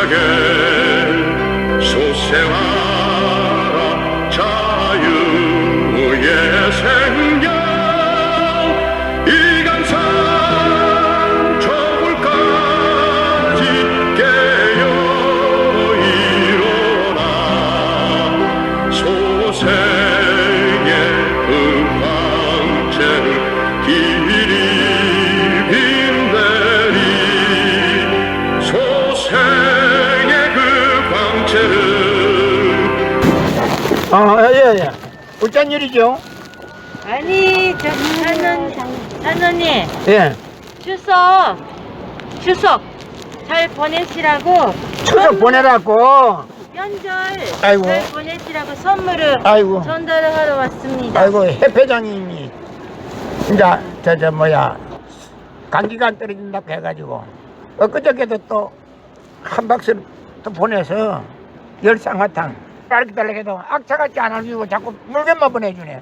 천각에 소생하라 자유의 생명 이강산 저울까지 깨어 일어나 소생의 그 광채를 길이 빛내리 소생의 그 광채를 예. 어쩐 일이죠? 아니, 장로님, 예. 추석 잘 보내시라고. 추석 보내라고. 명절 아이고. 잘 보내시라고 선물을 아이고. 전달을 하러 왔습니다. 아이고, 협회장님이 이제 감기가 안 떨어진다고 해가지고 엊그저께도 또 한 박스 또 보내서 열쌍화탕 딸기딸기해도 악착같이 안 알려주고 자꾸 물건만 보내주네.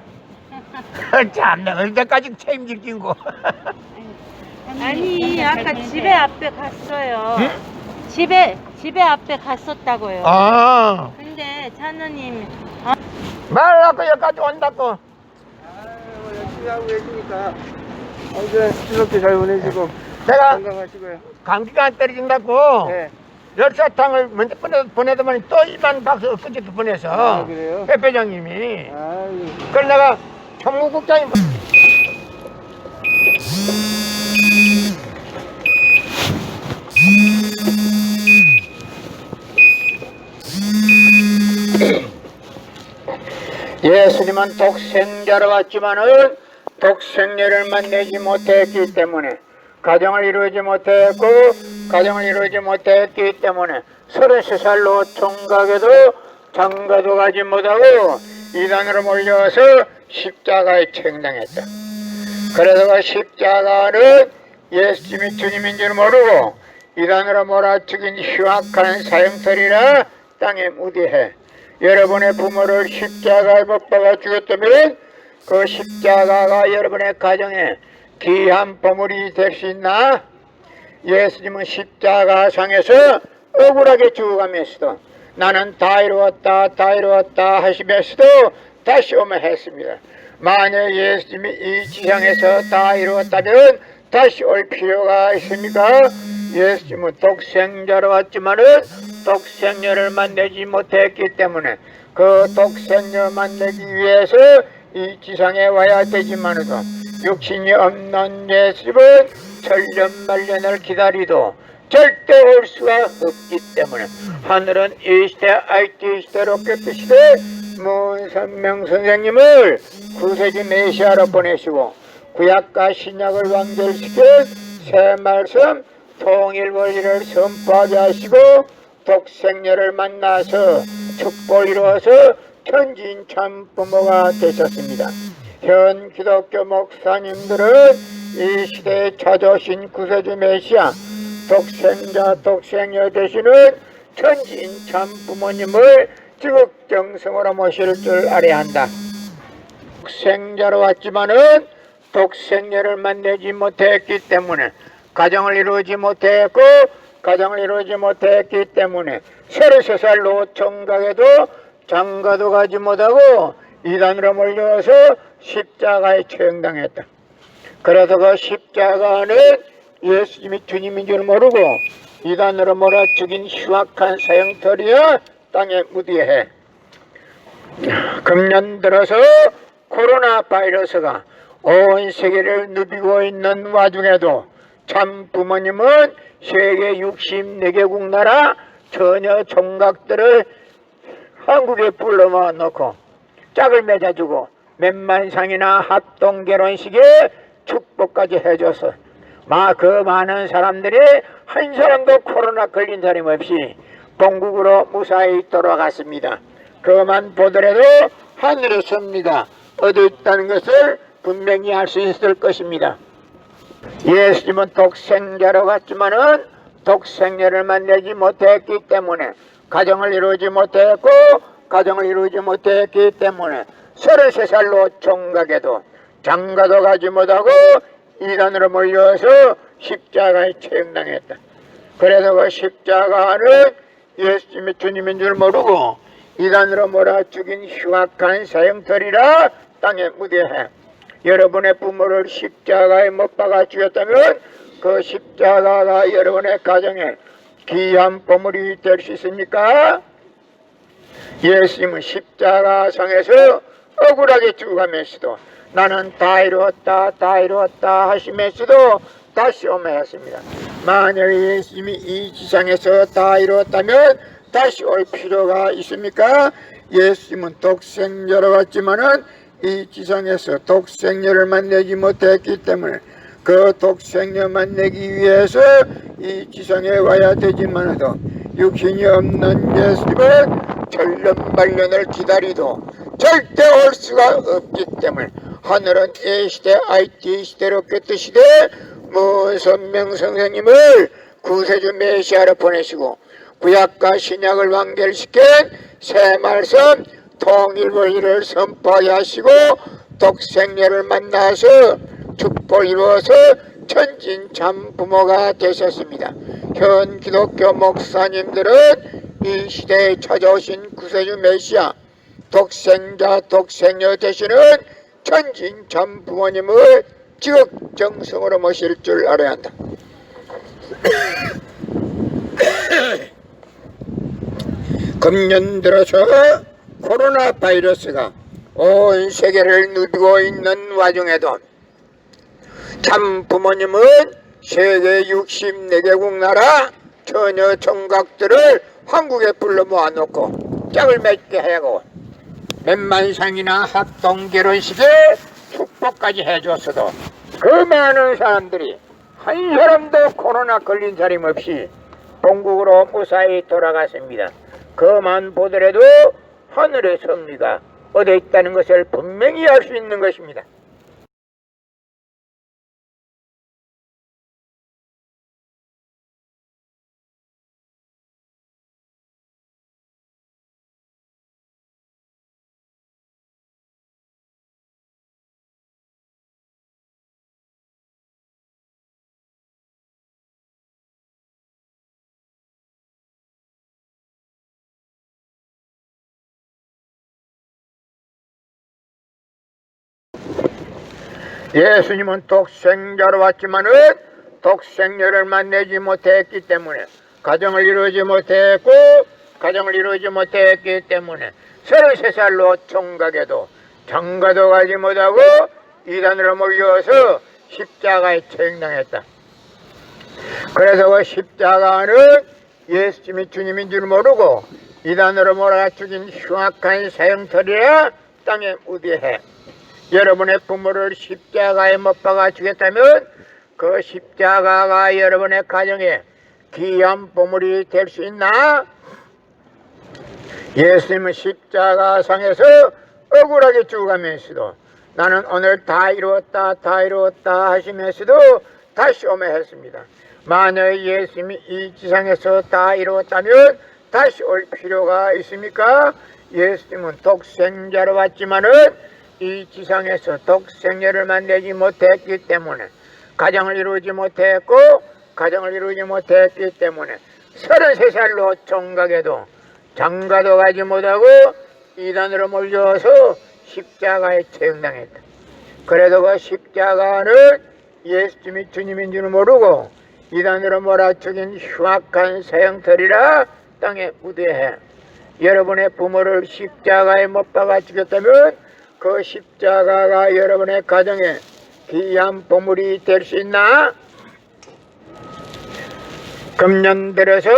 참내 언제까지 책임질 낀고. 아니, 아까 집에 앞에 갔어요. 응? 집에 앞에 갔었다고요. 아, 근데 장로님, 말라고 여기까지 온다고. 열심히 하고 계시니까 아무튼 추석도 잘 보내시고 내가 건강하시고요. 감기가 안 떨어진다고 네. 열사탕을 먼저 보내더만 또 2만 박스 엊그저께 보내서. 아, 그래요? 협회장님이. 아유. 그걸 내가 총무국장이 예수님은 독생자로 왔지만은 독생녀를 만나지 못했기 때문에 가정을 이루지 못했고 가정을 이루지 못했기 때문에 33살로 총각에도 장가도 가지 못하고 이단으로 몰려와서 십자가에 청당했다. 그래서 그 십자가는 예수님이 주님인 줄 모르고 이단으로 몰아치긴 흉악한 사형털이라 땅에 무디해 여러분의 부모를 십자가에 못 박아 죽였다면 그 십자가가 여러분의 가정에 귀한 보물이 될 수 있나? 예수님은 십자가상에서 억울하게 죽어가면서도 나는 다 이루었다 하시면서도 다시 오면 했습니다. 만약 예수님이 이 지상에서 다 이루었다면 다시 올 필요가 있습니까? 예수님은 독생자로 왔지만은 독생녀를 만나지 못했기 때문에 그 독생녀 만나기 위해서 이 지상에 와야 되지만도 육신이 없는 예수님은 천년만년을 기다리도 절대 올 수가 없기 때문에 하늘은 이 시대 IT 시대 로켓 시대 문선명 선생님을 구세주 메시아로 보내시고 구약과 신약을 완결시켜 새 말씀 통일 원리를 선포하게 하시고 독생녀를 만나서 축복을 이루어서 현지인 참 부모가 되셨습니다. 현 기독교 목사님들은 이 시대에 찾아오신 구세주 메시아 독생자 독생녀 되시는 천지인 참 부모님을 지극정성으로 모실 줄 알아야 한다. 독생자로 왔지만은 독생녀를 만나지 못했기 때문에 가정을 이루지 못했고 가정을 이루지 못했기 때문에 33살로 총각에도 장가도 가지 못하고 이단으로 몰려와서 십자가에 처형당했다. 그래서 그 십자가는 예수님이 주님인 줄 모르고 이단으로 몰아 죽인 흉악한 사형털이야 땅에 무디해. 금년 들어서 코로나 바이러스가 온 세계를 누비고 있는 와중에도 참 부모님은 세계 64개국 나라 처녀 총각들을 한국에 불러모아 놓고 짝을 맺어주고 몇만상이나 합동 결혼식에 축복까지 해줘서 그 많은 사람들이 한 사람도 코로나 걸린 사람 없이 본국으로 무사히 돌아갔습니다. 그만 보더라도 하늘에 섭니다. 어디 있다는 것을 분명히 알 수 있을 것입니다. 예수님은 독생자로 갔지만은 독생녀를 만나지 못했기 때문에 가정을 이루지 못했고 가정을 이루지 못했기 때문에 33살로 총각에도 장가도 가지 못하고 이단으로 몰려서 십자가에 처형당했다. 그래서 그 십자가는 예수님이 주님인 줄 모르고 이단으로 몰아 죽인 흉악한 사형터리라 땅에 묻어야 해. 여러분의 부모를 십자가에 못 박아 죽였다면 그 십자가가 여러분의 가정에 귀한 보물이 될 수 있습니까? 예수님은 십자가상에서 억울하게 죽어가면서도 나는 다 이루었다 다 이루었다 하시면서도 다시 오매했습니다. 만약 예수님이 이 지상에서 다 이루었다면 다시 올 필요가 있습니까? 예수님은 독생자로 왔지만은 이 지상에서 독생녀를 만나지 못했기 때문에 그 독생녀 만나기 위해서 이 지상에 와야 되지만도 육신이 없는 예수님은 천년만년을 기다리도 절대 올 수가 없기 때문에 하늘은 A시대 IT 시대로 깨뜨시되 무선명 선생님을 구세주 메시아로 보내시고 구약과 신약을 완결시킨 새 말씀 통일본리를 선포하게 하시고 독생녀를 만나서 축복을 이루어서 천진참 부모가 되셨습니다. 현 기독교 목사님들은 이 시대에 찾아오신 구세주 메시아 독생자 독생녀 되시는 천진참 부모님을 지극정성으로 모실 줄 알아야 한다. 금년 들어서 코로나 바이러스가 온 세계를 누비고 있는 와중에도 참 부모님은 세계 64개국 나라 처녀 총각들을 한국에 불러 모아놓고 짝을 맺게 하고 몇만상이나 합동 결혼식에 축복까지 해줬어도 그 많은 사람들이 한 사람도 코로나 걸린 사람 없이 본국으로 무사히 돌아갔습니다. 그만 보더라도 하늘의 섭리가 어디에 있다는 것을 분명히 알 수 있는 것입니다. 예수님은 독생자로 왔지만은 독생녀를 만나지 못했기 때문에 가정을 이루지 못했기 때문에 33살로 총각에도 장가도 가지 못하고 이단으로 몰려서 십자가에 처형당했다. 그래서 그 십자가는 예수님이 주님인 줄 모르고 이단으로 몰아 죽인 흉악한 사형터리라 땅에 묻어야 해. 여러분의 부모를 십자가에 못 박아 주겠다면 그 십자가가 여러분의 가정에 귀한 보물이 될 수 있나? 예수님은 십자가상에서 억울하게 죽어가면서도 나는 오늘 다 이루었다 하시면서도 다시 오매했습니다. 만약 예수님이 이 지상에서 다 이루었다면 다시 올 필요가 있습니까? 예수님은 독생자로 왔지만은 이 지상에서 독생녀를 만나지 못했기 때문에 가정을 이루지 못했기 때문에 33살로 총각에도 장가도 가지 못하고 이단으로 몰려서 십자가에 처형당했다. 그래도 그 십자가는 예수님이 주님인 줄 모르고 이단으로 몰아죽인 흉악한 사형터리라 땅에 묻어야 해. 여러분의 부모를 십자가에 못 박아 죽였다면 그 십자가가 여러분의 가정에 귀한 보물이 될 수 있나? 금년 들어서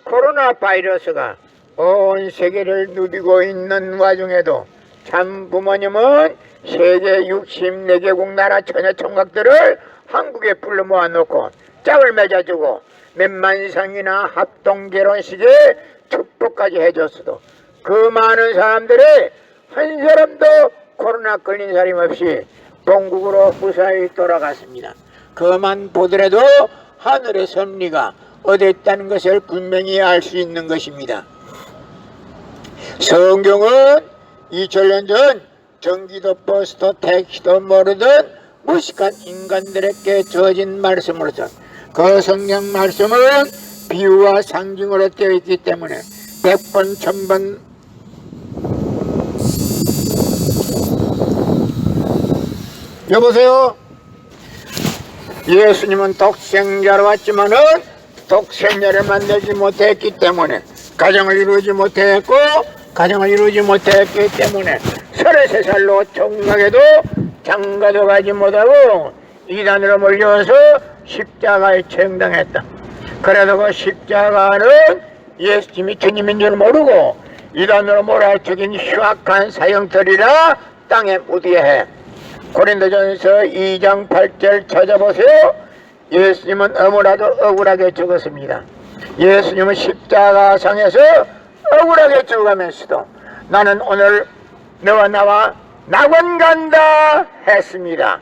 코로나 바이러스가 온 세계를 누비고 있는 와중에도 참 부모님은 세계 64개국 나라 처녀 총각들을 한국에 불러 모아놓고 짝을 맺어주고 몇만상이나 합동 결혼식에 축복까지 해줬어도 그 많은 사람들이 한 사람도 코로나 걸린 사람 없이 본국으로 무사히 돌아갔습니다. 그만 보더라도 하늘의 섭리가 어디에 있다는 것을 분명히 알 수 있는 것입니다. 성경은 2000년 전 전기도 버스도 택시도 모르던 무식한 인간들에게 주어진 말씀으로서 그 성경 말씀은 비유와 상징으로 되어 있기 때문에 100번 1000번 여보세요? 예수님은 독생자로 왔지만은 독생자를 만나지 못했기 때문에 가정을 이루지 못했고 가정을 이루지 못했기 때문에 33살로 총각에도 장가도 가지 못하고 이단으로 몰려서 십자가에 처형당했다. 그래도 그 십자가는 예수님이 주님인 줄 모르고 이단으로 몰아치긴 흉악한 사형터리라 땅에 묻어야 해. 고린도전서 2장 8절 찾아보세요. 예수님은 너무나도 억울하게 죽었습니다. 예수님은 십자가상에서 억울하게 죽어가면서도 나는 오늘 너와 나와 낙원 간다 했습니다.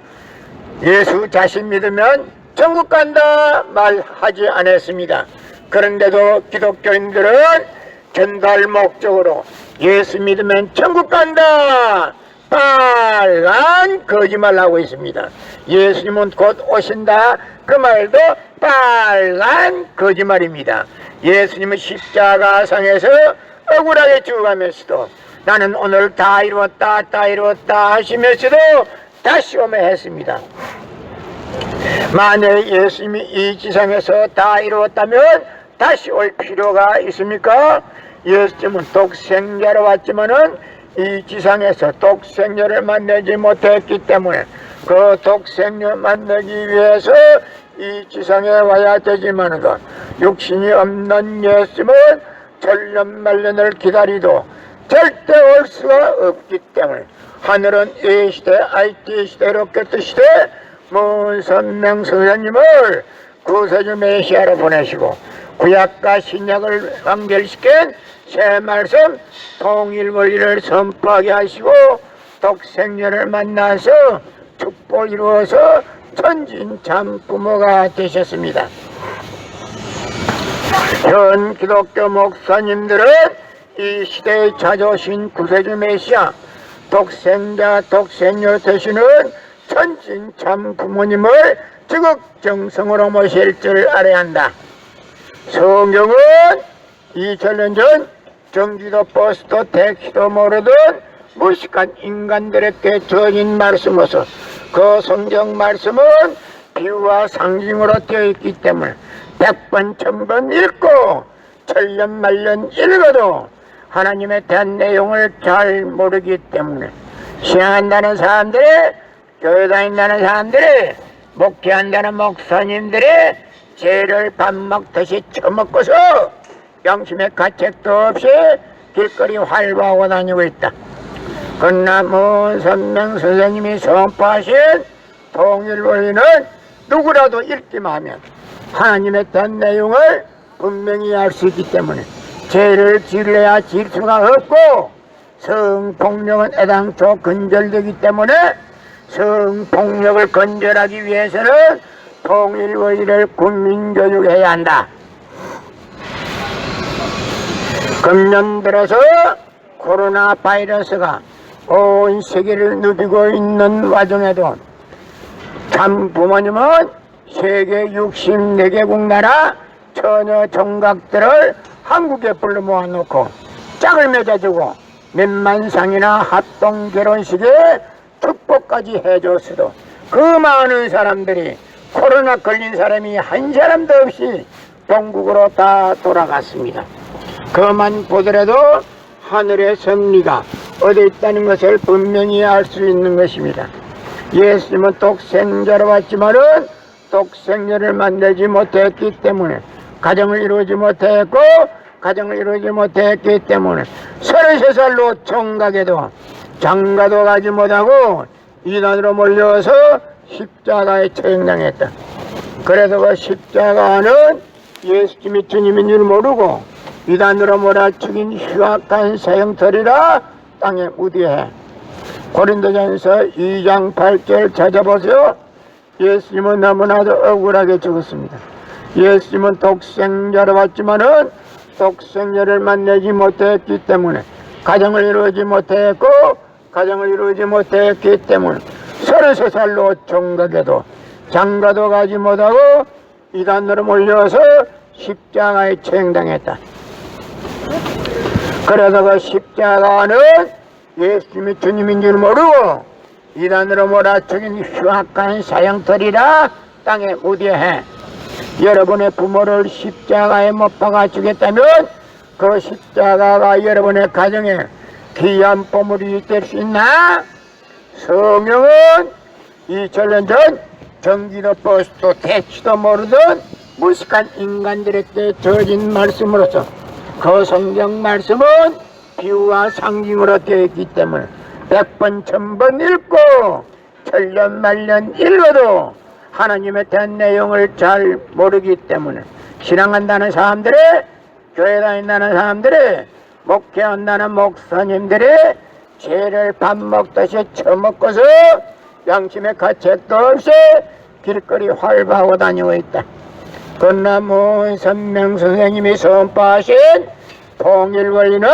예수 자신 믿으면 천국 간다 말하지 않았습니다. 그런데도 기독교인들은 전달 목적으로 예수 믿으면 천국 간다 빨간 거짓말하고 있습니다. 예수님은 곧 오신다 그 말도 빨간 거짓말입니다. 예수님은 십자가상에서 억울하게 죽어가면서도 나는 오늘 다 이루었다 하시면서도 다시 오며 했습니다. 만약 예수님이 이 지상에서 다 이루었다면 다시 올 필요가 있습니까? 예수님은 독생자로 왔지만은 이 지상에서 독생자를 만나지 못했기 때문에 그 독생자 만나기 위해서 이 지상에 와야 되지만은 육신이 없는 예수님은 천년만년을 기다리도 절대 올 수가 없기 때문에 하늘은 이 시대 IT 시대 로켓 시대 문선명 선생님을 구세주 메시아로 보내시고 구약과 신약을 연결시킨 새 말씀 통일 원리를 선포하게 하시고 독생자를 만나서 축복 이루어서 천진 참 부모가 되셨습니다. 현 기독교 목사님들은 이 시대에 찾아오신 구세주 메시아 독생자 독생녀 되시는 천진 참 부모님을 지극정성으로 모실 줄 알아야 한다. 성경은 2000년 전 정지도 버스도 택시도 모르던 무식한 인간들에게 전인 말씀으로서 그 성경 말씀은 비유와 상징으로 되어 있기 때문에 100번 1000번 읽고 천년만년 읽어도 하나님에 대한 내용을 잘 모르기 때문에 신앙한다는 사람들이 교회 다닌다는 사람들이 목회한다는 목사님들이 죄를 밥 먹듯이 처먹고서 양심의 가책도 없이 길거리 활보하고 다니고 있다. 그러나 문선명 선생님이 선포하신 통일 원리는 누구라도 읽기만 하면 하나님에 대한 내용을 분명히 알 수 있기 때문에 죄를 지려야 질 수가 없고 성폭력은 애당초 근절되기 때문에 성폭력을 건절하기 위해서는 통일 원리를 국민교육해야 한다. 금년 들어서 코로나 바이러스가 온 세계를 누비고 있는 와중에도 참 부모님은 세계 64개국 나라 처녀 총각들을 한국에 불러 모아놓고 짝을 맺어주고 몇만상이나 합동 결혼식에 축복까지 해줬어도 그 많은 사람들이 코로나 걸린 사람이 한 사람도 없이 본국으로 다 돌아갔습니다. 그만 보더라도 하늘의 섭리가 어디 있다는 것을 분명히 알 수 있는 것입니다. 예수님은 독생자로 왔지만은 독생자를 만나지 못했기 때문에 가정을 이루지 못했고 가정을 이루지 못했기 때문에 33살로 총각에도 장가도 가지 못하고 이단으로 몰려서 십자가에 처형당했다. 그래서 그 십자가는 예수님이 주님인 줄 모르고 이단으로 몰아치긴 흉악한 사형터리라 땅에 묻어야 해. 고린도전서 2장 8절 찾아보세요. 예수님은 너무나도 억울하게 죽었습니다. 예수님은 독생자로 왔지만은 독생자를 만나지 못했기 때문에 가정을 이루지 못했고 가정을 이루지 못했기 때문에 33살로 총각에도 장가도 가지 못하고 이단으로 몰려서 십자가에 처형당했다. 그래서 그 십자가는 예수님이 주님인 줄 모르고 이단으로 몰아죽인 흉악한 사형터리라 땅에 무대해. 여러분의 부모를 십자가에 못 박아 주겠다면 그 십자가가 여러분의 가정에 귀한 보물이 될 수 있나? 성령은 2000년 전 경기도 버스도 대치도 모르던 무식한 인간들에게 주어진 말씀으로서 그 성경 말씀은 비유와 상징으로 되어 있기 때문에 100번 1000번 읽고 천년 만년 읽어도 하나님에 대한 내용을 잘 모르기 때문에 신앙한다는 사람들의, 교회 다닌다는 사람들의, 목회한다는 목사님들의 죄를 밥 먹듯이 처먹고서 양심의 가책도 없이 길거리 활보하고 다니고 있다. 그러나 선명 선생님이 선포하신 통일원리는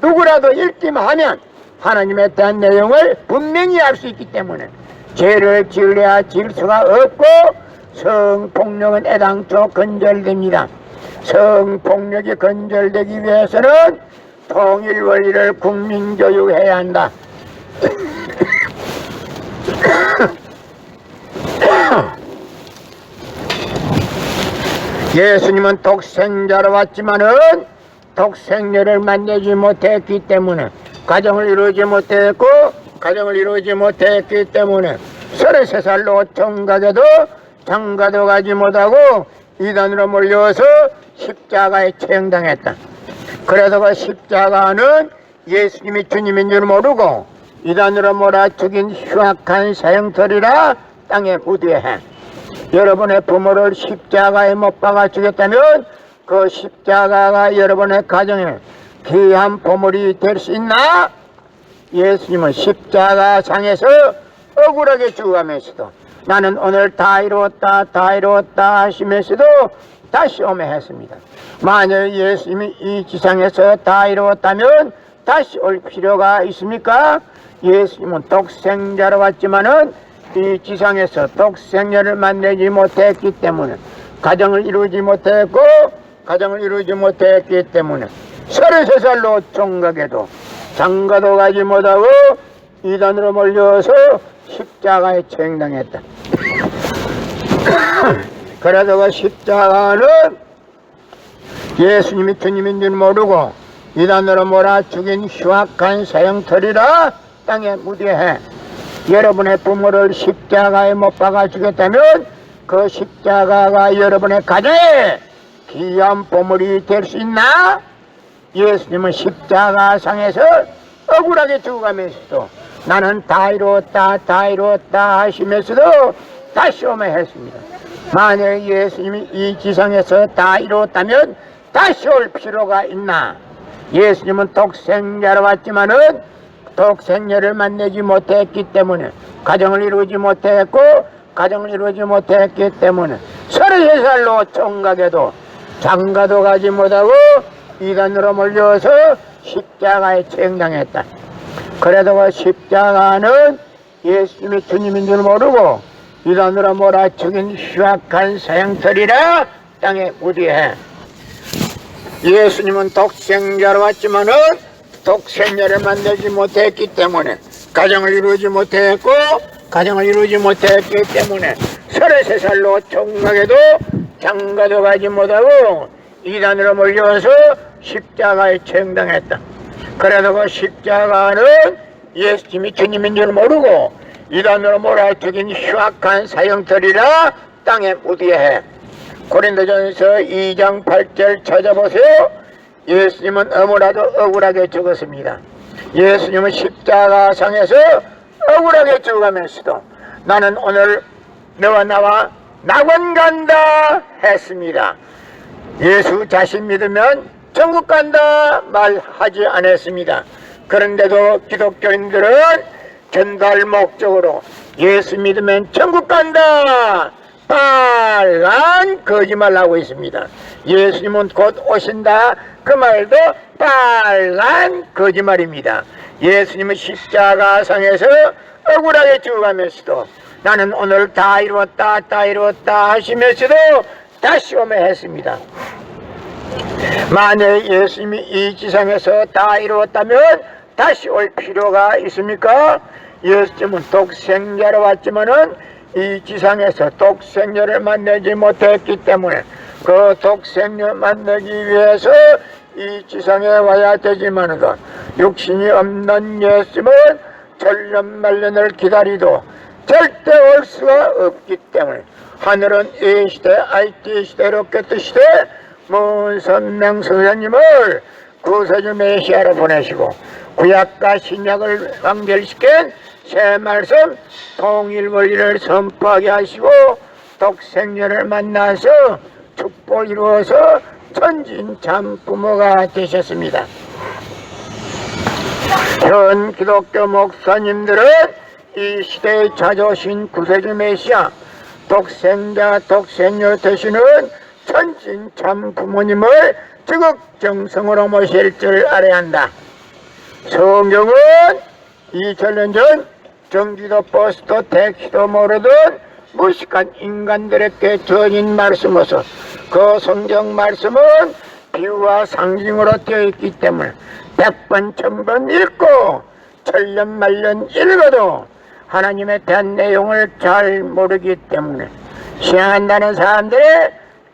누구라도 읽기만 하면 하나님에 대한 내용을 분명히 알 수 있기 때문에 죄를 지으려야 지을 수가 없고 성폭력은 애당초 건절됩니다. 성폭력이 건절되기 위해서는 통일원리를 국민교육해야 한다. 예수님은 독생자로 왔지만은 독생녀를 만나지 못했기 때문에 가정을 이루지 못했고 가정을 이루지 못했기 때문에 33살로 정각에도 장가도 가지 못하고 이단으로 몰려서 십자가에 처형당했다. 그래서 그 십자가는 예수님이 주님인 줄 모르고 이단으로 몰아 죽인 흉악한 사형터리라 땅에 무대해. 여러분의 부모를 십자가에 못 박아 주겠다면 그 십자가가 여러분의 가정에 귀한 보물이 될 수 있나? 예수님은 십자가 상에서 억울하게 죽어가면서도 나는 오늘 다 이루었다 다 이루었다 하시면서도 다시 오매 했습니다. 만약 예수님이 이 지상에서 다 이루었다면 다시 올 필요가 있습니까? 예수님은 독생자로 왔지만은 이 지상에서 독생녀를 만나지 못했기 때문에 가정을 이루지 못했고 가정을 이루지 못했기 때문에 33살로 총각에도 장가도 가지 못하고 이단으로 몰려서 십자가에 처형당했다. 그래서 그 십자가는 예수님이 주님인 줄 모르고 이단으로 몰아 죽인 흉악한 사형터리라 땅에 무대해. 여러분의 부모를 십자가에 못 박아 주겠다면 그 십자가가 여러분의 가정에 귀한 보물이 될 수 있나? 예수님은 십자가 상에서 억울하게 죽어가면서도 나는 다 이루었다 다 이루었다 하시면서도 다시 오매 했습니다. 만약 예수님이 이 지상에서 다 이루었다면 다시 올 필요가 있나? 예수님은 독생자로 왔지만은 독생녀를 만나지 못했기 때문에 가정을 이루지 못했고 가정을 이루지 못했기 때문에 33살로 총각에도 장가도 가지 못하고 이단으로 몰려서 십자가에 처형당했다. 그래도 그 십자가는 예수님이 주님인 줄 모르고 이단으로 몰아 죽인 흉악한 사형터리라 땅에 무대해. 예수님은 독생자로 왔지만은 독생녀를 만나지 못했기 때문에 가정을 이루지 못했고 가정을 이루지 못했기 때문에 33살로 총각에도 장가도 가지 못하고 이단으로 몰려서 십자가에 처형당했다. 그래서 그 십자가는 예수님이 주님인 줄 모르고 이단으로 몰아 죽인 흉악한 사형터리라 땅에 무대해. 고린도전서 2장 8절 찾아보세요. 예수님은 너무나도 억울하게 죽었습니다. 예수님은 십자가 상에서 억울하게 죽어가면서도 나는 오늘 너와 나와 낙원 간다 했습니다. 예수 자신 믿으면 천국 간다 말하지 않았습니다. 그런데도 기독교인들은 전달 목적으로 예수 믿으면 천국 간다 빨간 거짓말 하고 있습니다. 예수님은 곧 오신다 그 말도 빨간 거짓말입니다. 예수님은 십자가상에서 억울하게 죽어가면서도 나는 오늘 다 이루었다 다 이루었다 하시면서도 다시 오며 했습니다. 만약 예수님이 이 지상에서 다 이루었다면 다시 올 필요가 있습니까? 예수님은 독생자로 왔지만은 이 지상에서 독생자를 만나지 못했기 때문에 그 독생자 만나기 위해서 이 지상에 와야 되지만은 육신이 없는 예수님은 천년만년을 기다리도 절대 올 수가 없기 때문에 하늘은 이 시대 IT 시대 로켓 시대 문선명 선생님을 구세주 메시아로 보내시고 구약과 신약을 완결시킨 새 말씀 통일 원리를 선포하게 하시고 독생자를 만나서 축복을 이루어서 천진참 부모가 되셨습니다. 현 기독교 목사님들은 이 시대에 찾아오신 구세주 메시아 독생자 독생녀 되시는 천진참 부모님을 지극정성으로 모실 줄 알아야 한다. 성경은 2000년 전 정지도 버스도 택시도 모르던 무식한 인간들에게 주어진 말씀으로서 그 성경 말씀은 비유와 상징으로 되어 있기 때문에 100번 1000번 읽고 천년만년 읽어도 하나님에 대한 내용을 잘 모르기 때문에 신앙한다는 사람들이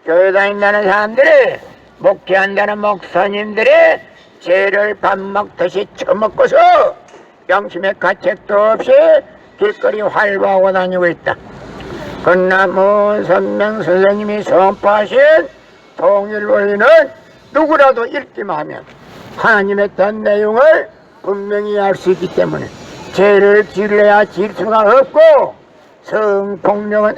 교회 다닌다는 사람들이 목회한다는 목사님들이 죄를 밥 먹듯이 처먹고서 양심의 가책도 없이 길거리 활보하고 다니고 있다. 그러나 문선명 선생님이 선포하신 통일 원리는 누구라도 읽기만 하면 하나님에 대한 내용을 분명히 알 수 있기 때문에 죄를 지으려야 질 수가 없고 성폭력은